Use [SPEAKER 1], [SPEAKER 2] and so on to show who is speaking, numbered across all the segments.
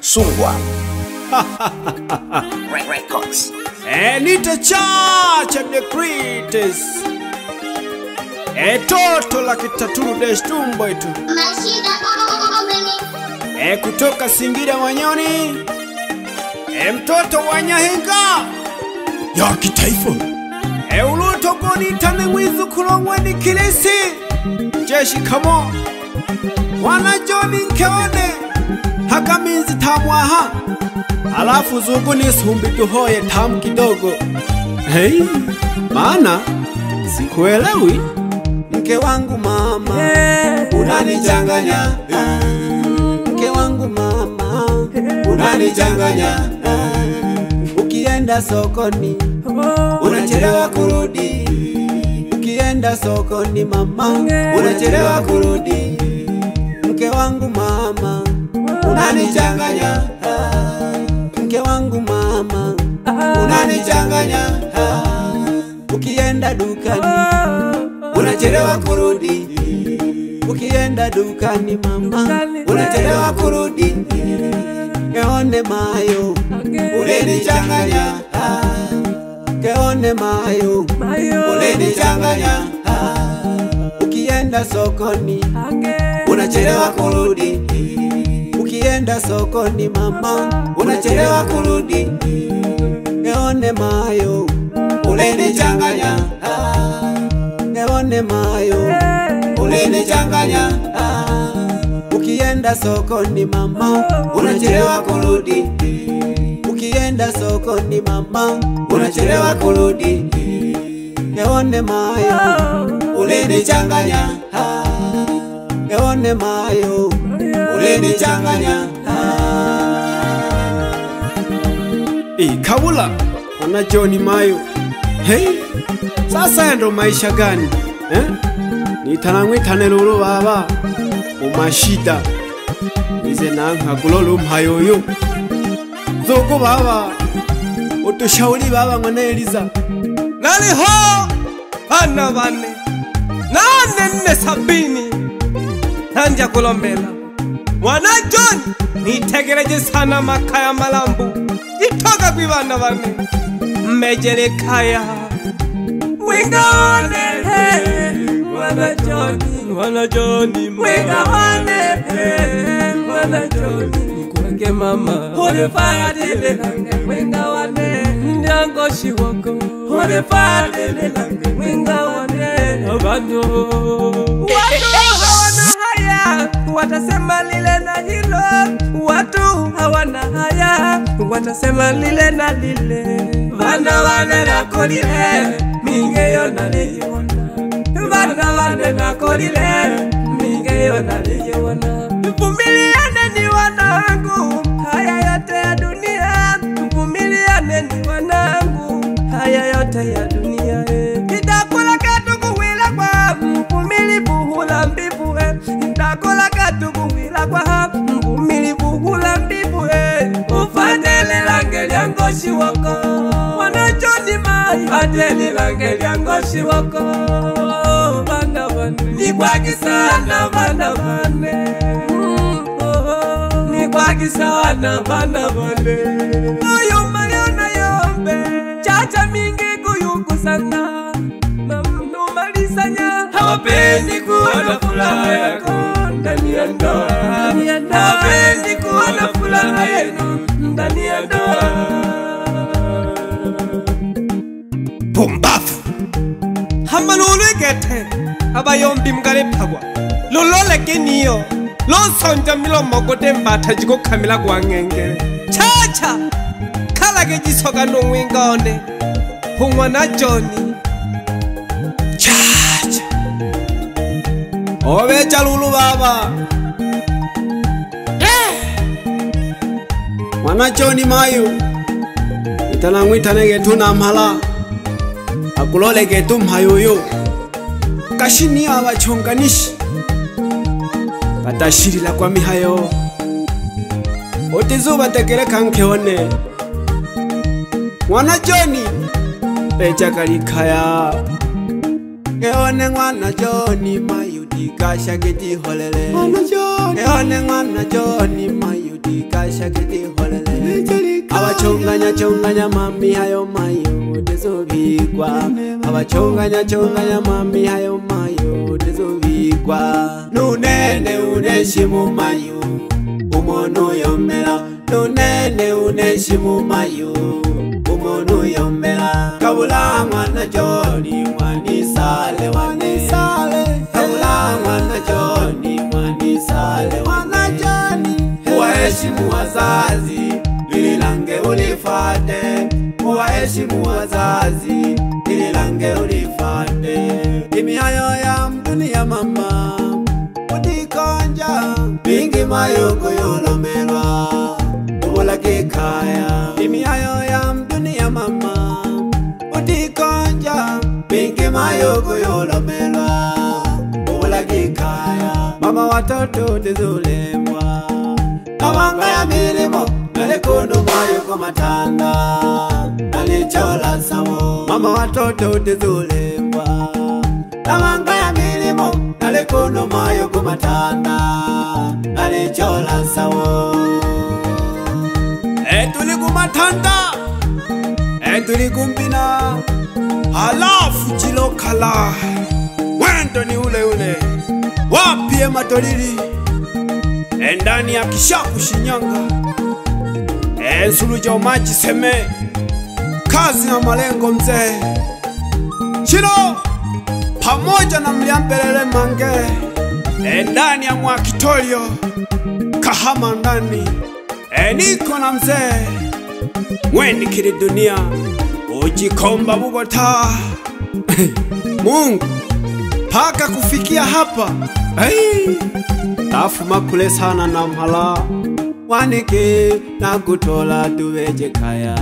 [SPEAKER 1] Sungwa Records.
[SPEAKER 2] Nita chacha the greatest. Toto la kitaturu deshtumbo itu. Kutoka Singida Wanyoni. Mtoto wa Nyahenga ya kitaifa. Uluto goni tane mwizu kulongwe ni kilisi. Jeshi kamo Wana Joni nkeone Hakaminzi tamwaha Alafu zugu ni sumbi tuhoye tamu kidogo. Hey, maana sikuelewi. Mke wangu mama unanichanganya. Mke wangu mama unanichanganya. Ukienda sokoni unachelewa kurudi. Ukienda sokoni mama unachelewa kurudi. Mke wangu mama unanichanganya. Mke wangu mama unanichanganya. Ukienda dukani unachelewa kurudi. Ukienda dukani mama unachelewa kurudi. Keone mayo unanichanganya. Keone mayo unanichanganya. Ukienda sokoni unachelewa kurudi. Ukienda sokoni mama unachelewa kurudi. Keone mayo unanichanganya. Keone mayo unanichanganya. Ukienda sokoni mama unachelewa kurudi. Ukienda sokoni mama unachelewa kurudi. Keone mayo unanichanganya. Keone mayo unanichanganya. Kabula Wana Joni mayo. Hey, sasa ndo maisha gani? Nitanangwitane lulu baba umashida. Nize nanka kulolu mhayoyo. Zoko baba utushauri baba mwana Eliza.
[SPEAKER 3] Naliho bana bane nane sabini nanja kulombela. Wana John nitegereje sana makaya malambu. Itoka kwa bana bane mejele kaya. Wingone Wana John wingone Wana John kwenge mama hore fadele lange wingone ndango shiwoko hore fadele lange wingone abando hawana haya watasema lile na hilo. Watu hawana haya watasema lile na lile. Vana wane na kolile mingeyo na leyewana. Vana wane na kolile mingeyo na leyewana. Mvumiliane ni wanangu haya yote ya dunia. Mvumiliane ni wanangu haya yote ya dunia. Itakula katuku wila kwa mvumilivu hula mbivu. Itakula katuku wila kwa mvumilivu hula mbivu. Ufadele lange liango shiwako Wana Joni mai. Ufadele lange liango shiwako Bana bane nikwagi sana bana bane. Nikwagi sana bana bane. Oyoma yona yombe chacha mingi kuyuku sana. Mamnu malisanya hawapendi kuona furaha yako ndani ya ndoa. Hawapendi kuona furaha yenu ndani ya ndoa. Pumbafu hamalulu gete abayombi mgale pagwa lolole keniyo lonsonja milo mogote mbata jiko kamila kwa ngengere. Chacha kala gejisoga no wingone Wana Joni. Chacha
[SPEAKER 2] Owe chalulu baba. Wana Joni mayo. Nitanangwitane getu na mhala. Akulole getu mhayoyo. Kashini abachonganishi batashirila kwa mihayo. Otizuba tegereka nkeone. Wana Joni pecha kalikaya. Keone Wana Joni mayo dikasha geti holele. Wana Joni None mwana Johnny Mayo dikasha kiti holele. Abachonganya mami hayo mayo tezobikwa. Abachonganya mami hayo mayo tezobikwa. Nunene uneshimu mayo umono yombela. Nunene uneshimu mayo umono yombela. Kabula mwana Johnny mwanisale wanisale. Kabula mwana Johnny mwanisale wana Johnny. Waheshimu wazazi ililange ulifate. Waheshimu wazazi ililange ulifate. Imihayo ya mdunia mama utikonja. Bingi mayoko yolomelwa ubola kikaya. Imihayo ya mdunia mama utikonja. Bingi mayoko yolomelwa ubola kikaya. Mama watoto tezulembwa Nawanga ya milimo nalikono mayoko matanda. Nalichola sawo mama watoto tezulembwa. Nawanga ya milimo nalikono mayoko matanda. Nalichola sawo tuliku matanda tuliku mpina. Halafu jilo kala wendo ni ule wapie matolili endani ya Kishapu Shinyanga. Nsuluja umaji seme kazi na malengo mzee Chilo pamoja na Mliambelele Mange endani ya Mwakitolio Kahama ndani. Niko na mzee Mweni Kili Dunia Ujikomba Bugota. Mungu paka kufikia hapa tafuma kule sana na mhala. Wanike na kutola tuweje kaya.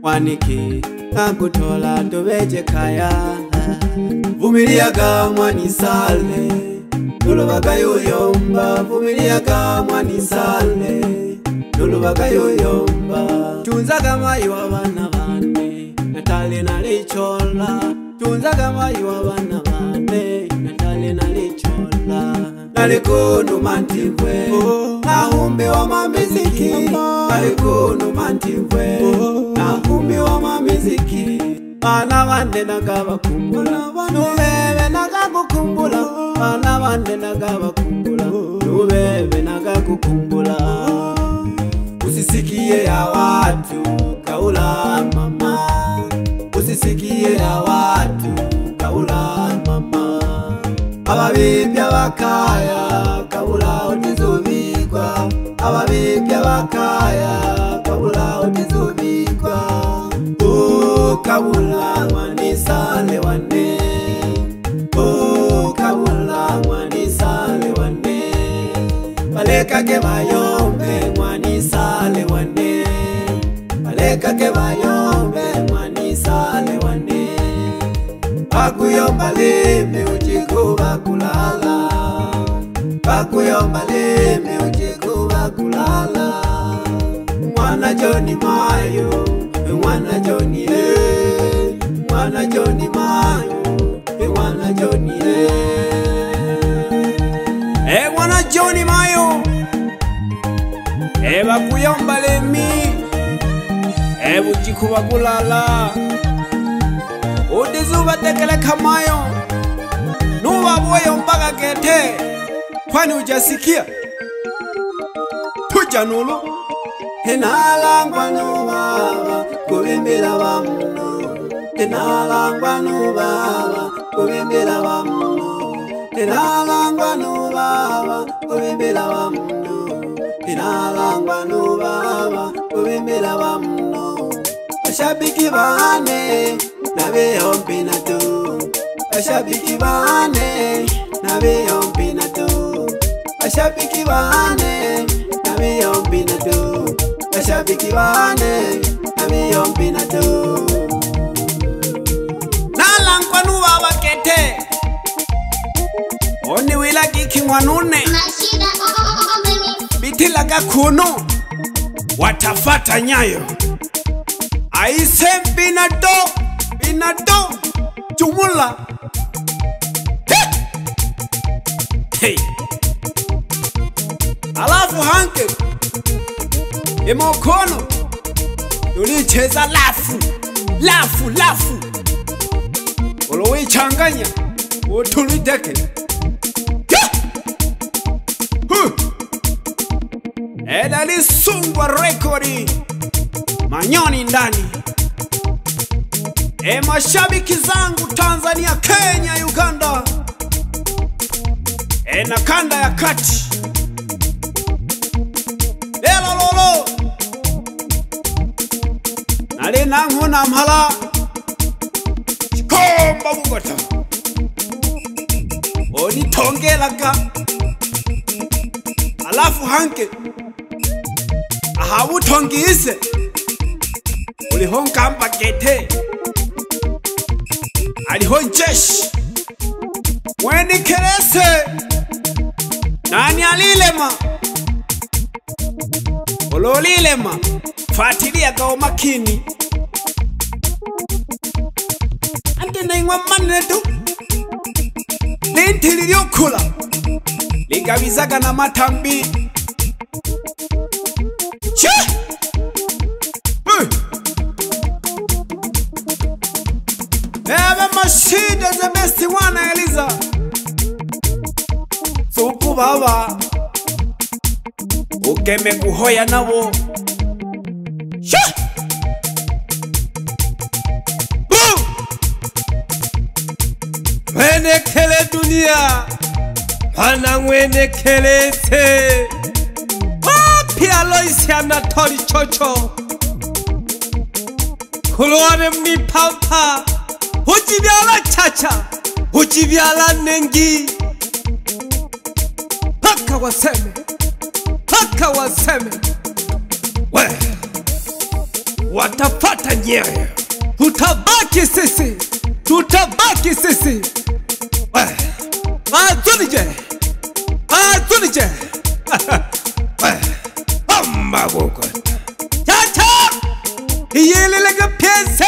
[SPEAKER 2] Wanike na kutola tuweje kaya. Vumiliaga mwanisale nulubaga yoyomba. Vumiliaga mwanisale nulubaga yoyomba. Tunzaga mayi wabana bane natale nalichola. Tunzaga mayi wabana bane natale nalichola. Nalikono mantivwe nahumbi wa mamiziki. Nalikono mantivwe nahumbi wa mamiziki. Bana bande nagabakumbula nubebe nagakukumbula. Bana bande nagabakumbula nubebe nagakukumbula. Usisikie ya watu kaula mama. Usisikie ya watu kaula mama. Ababibya bakaya kabula otizubikwa. Ababibya bakaya kabula otizubikwa. Kabula mwanisale wane. Kabula mwanisale wane. Baleka ke bayombe mwanisale wane. Baleka ke bayombe mwanisale wane. Bakuyomba leme ujikuba kulala. Bakuyomba leme ujikuba kulala. Mwana Johnny Mayo mwana Johnny mwana Johnny Mayo mwana Johnny mwana Johnny Mayo bakuyomba lemi bujikuba kulala. Udizuba tekele kamayo nuba boyo mpaka kete. Kwani ujasikia tuja nulu enalangwa nubaba kubimbila bamuno. Enalangwa nubaba kubimbila bamuno. Enalangwa nubaba kubimbila bamuno. Enalangwa nubaba kubimbila bamuno. Ashabiki bane nabe yompi na tu. Ashabiki bane nabe yompi na tu. Ashabiki bane nabe yompi na tu. Ashabiki bane nabe yompi na tu. Nalangwa nuwa wakete oni wila kiki mwanune. Bitila kakuno watafata nyayo. Aise binado jumula. Hey alafu hanke emokono ulicheza lafu ulowichanganya utulideke Edali Sungwa rekodi Manyoni ndani mashabiki zangu Tanzania, Kenya, Uganda na kanda ya kati lolo nali nanguna mhala Chikomba Bugota onitongelaga alafu hanke ahawutongise ulihonka mpakete alihonjeshi mweni kerese nani alilema ololilema fatilia kwa makini ante na ingwa manetu linti liliokula ligawizaga na matambi Mashida za besti wana Eliza Suku baba ukeme kuhoya nawo
[SPEAKER 3] Wene kele dunia Pana wene kele se Wapi Aloisi Anatoli Chocho Kuloane mipampa Ujivyala chacha Ujivyala nengi Paka waseme We watafata nyayo Tutabaki sisi We Azunije We Amba Bogota Chacha Iyelelege piense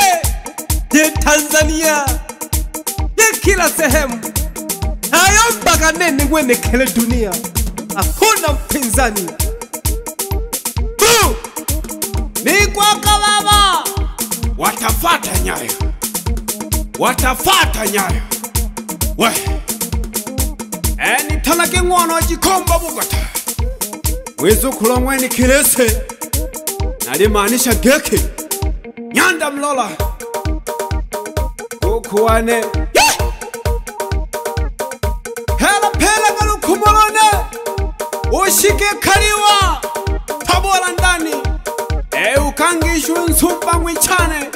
[SPEAKER 3] Ye Tanzania Ye kila sehemu Hayo mpaka nene wene kele dunia Hakuna mpinzani
[SPEAKER 2] Ni kwa kababa watafata nyayo We Eni tanake mwana wa Chikomba Bugota Wezu kulongweni kirese Nali maanisha geke Nyanda Mlola Kukuwane Hela pela galu kumorone Ushike kariwa Tabora ndani Ukangishu nsumpa mwichane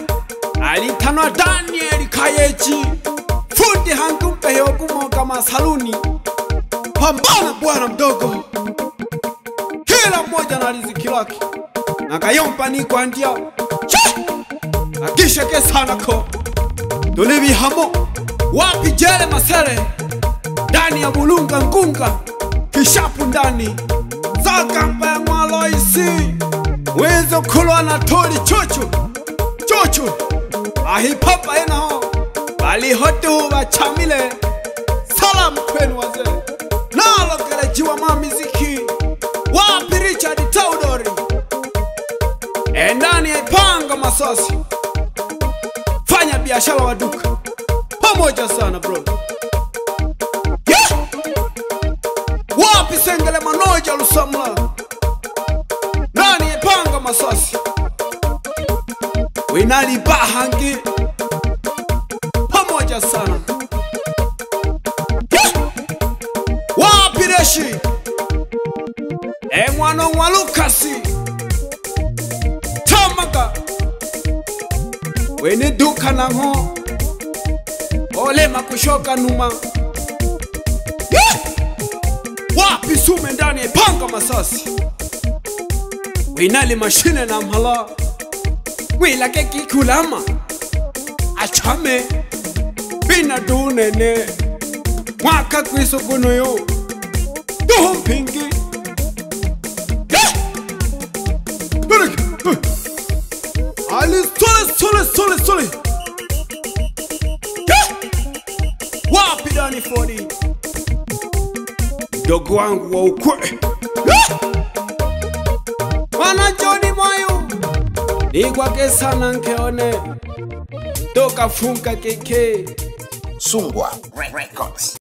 [SPEAKER 2] Alitanwa Daniel Kayechi Fundi hankumpe heo kumoka masaluni Pambana bwana mdogo Kila mmoja na riziki lake Nakayompa ni kwa ndia Akisheke sana ko Tulivi hamo Wapi jele masere Dani ya bulunga ngunga Kishapu ndani Zakampa ya Aloisi Wezo kulwa na tori chocho Ahipapa ena ho Bali hotu wa chamile Salam kwenu waze Nalo kele jiwa mamiziki Wapi Richard Taudori Endani ya Ipanga Masosi Fanya biashara wa duka Pamoja sana bro Wapi Sengele Manoja Lusamla Nani ya Ipanga Masosi Winali Bahangi Pamoja sana Wapi Reshi Mwana wa Lukasi Tamaga Wene duka na ho Olema kushoka numa Wapi Sume ndani ya Ipanga Masasi Winali mashine na mhala Wila keki kulama Achame Bina dunene Mwaka kwiso kuno yo Duho mpingi Ali sole Wapi Dani 40 Dogo wangu wa ukwe Ikwake sana nkeone toka funka keke
[SPEAKER 1] Sungwa Records.